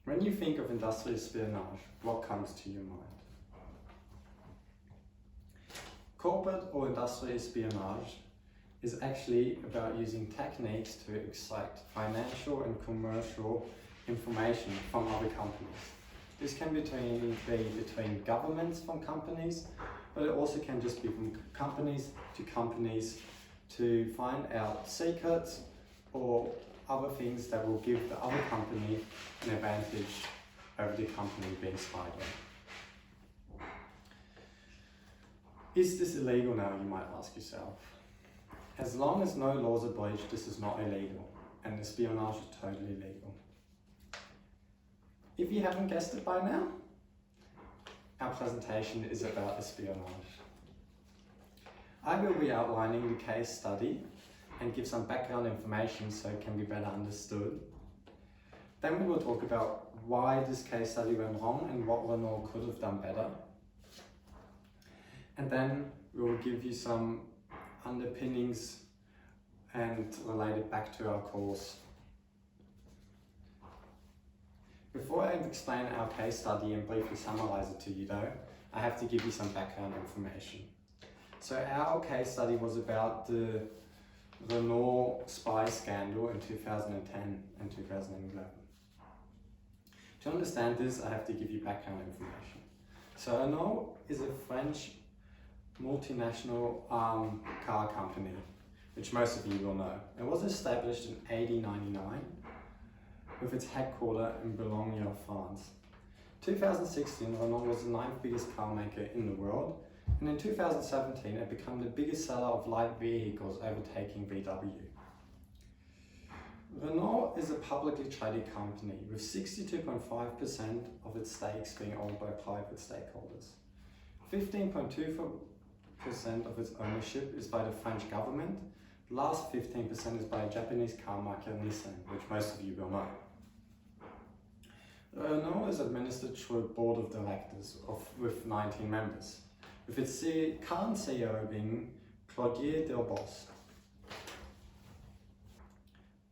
When you think of industrial espionage, what comes to your mind? Corporate or industrial espionage is actually about using techniques to extract financial and commercial information from other companies. This can be between governments from companies, but it also can just be from companies to find out secrets or other things that will give the other company an advantage over the company being spied on. Is this illegal now, you might ask yourself? As long as no laws are breached, this is not illegal, and espionage is totally legal. If you haven't guessed it by now, our presentation is about espionage. I will be outlining the case study and give some background information so it can be better understood. Then we will talk about why this case study went wrong and what Renault could have done better. And then we will give you some underpinnings and relate it back to our course. Before I explain our case study and briefly summarize it to you though, I have to give you some background information. So our case study was about the Renault spy scandal in 2010 and 2011. To understand this, I have to give you background information. So Renault is a French multinational car company, which most of you will know. It was established in 1899 with its headquarters in Boulogne, France. 2016, Renault was the 9th biggest car maker in the world, and in 2017 it became the biggest seller of light vehicles, overtaking VW. Renault is a publicly traded company with 62.5% of its stakes being owned by private stakeholders. 15.2% of its ownership is by the French government. The last 15% is by a Japanese car maker, Nissan, which most of you will know. Renault is administered through a board of directors with 19 members, with its current CEO being Clotilde Delbos.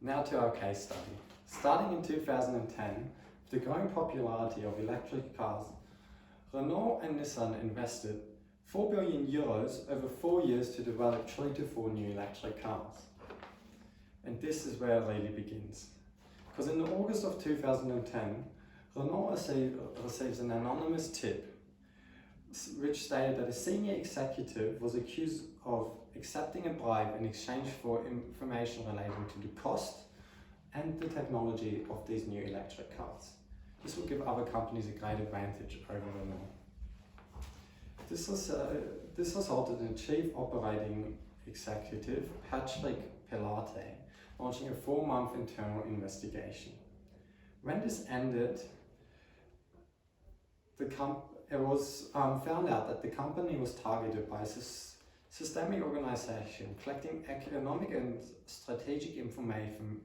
Now to our case study. Starting in 2010, with the growing popularity of electric cars, Renault and Nissan invested 4 billion euros over 4 years to develop 3 to 4 new electric cars. And this is where it really begins. Because in August of 2010, Renault receives an anonymous tip which stated that a senior executive was accused of accepting a bribe in exchange for information relating to the cost and the technology of these new electric cars. This will give other companies a great advantage over Renault. This resulted in Chief Operating Executive Patrick Pilate launching a 4-month internal investigation. When this ended, it was found out that the company was targeted by a systemic organization collecting economic and strategic information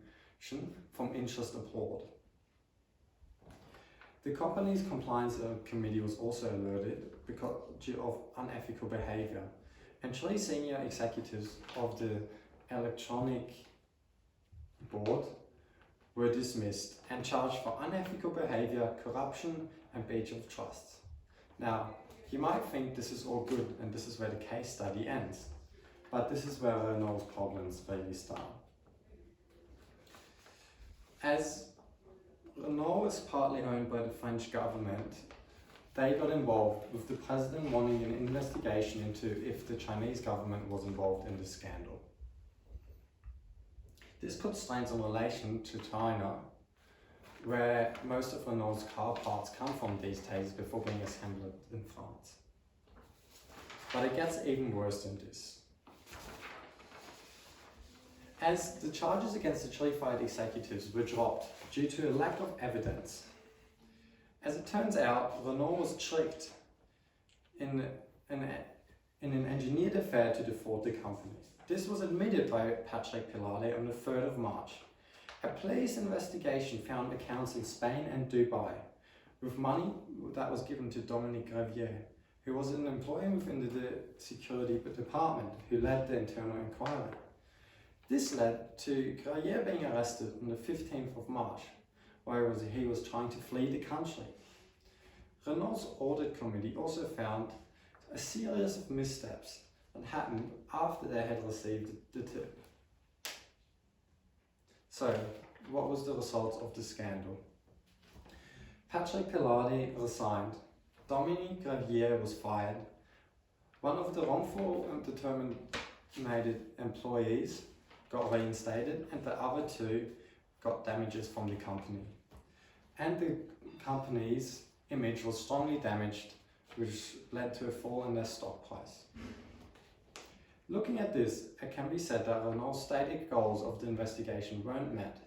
from interest abroad. The company's compliance committee was also alerted because of unethical behavior, and 3 senior executives of the electronic board were dismissed and charged for unethical behavior, corruption, and breach of trust. Now, you might think this is all good and this is where the case study ends, but this is where Renault's problems really start. As Renault is partly owned by the French government, they got involved with the president wanting an investigation into if the Chinese government was involved in the scandal. This puts strains on relation to China, where most of Renault's car parts come from these days before being assembled in France. But it gets even worse than this. As the charges against the 3 fired executives were dropped due to a lack of evidence, as it turns out, Renault was tricked in an engineered affair to defraud the company. This was admitted by Patrick Pilate on the 3rd of March. A police investigation found accounts in Spain and Dubai with money that was given to Dominique Gravier, who was an employee within the security department who led the internal inquiry. This led to Gravier being arrested on the 15th of March, whereas he was trying to flee the country. Renault's audit committee also found a series of missteps that happened after they had received the tip. So, what was the result of the scandal? Patrick Pilati resigned, Dominique Gravier was fired, one of the wrongful and terminated employees got reinstated, and the other two got damages from the company. And the company's image was strongly damaged, which led to a fall in their stock price. Looking at this, it can be said that Renault's stated goals of the investigation weren't met,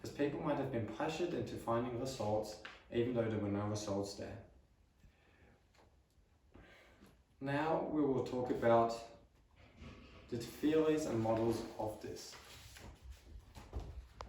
as people might have been pressured into finding results even though there were no results there. Now we will talk about the theories and models of this.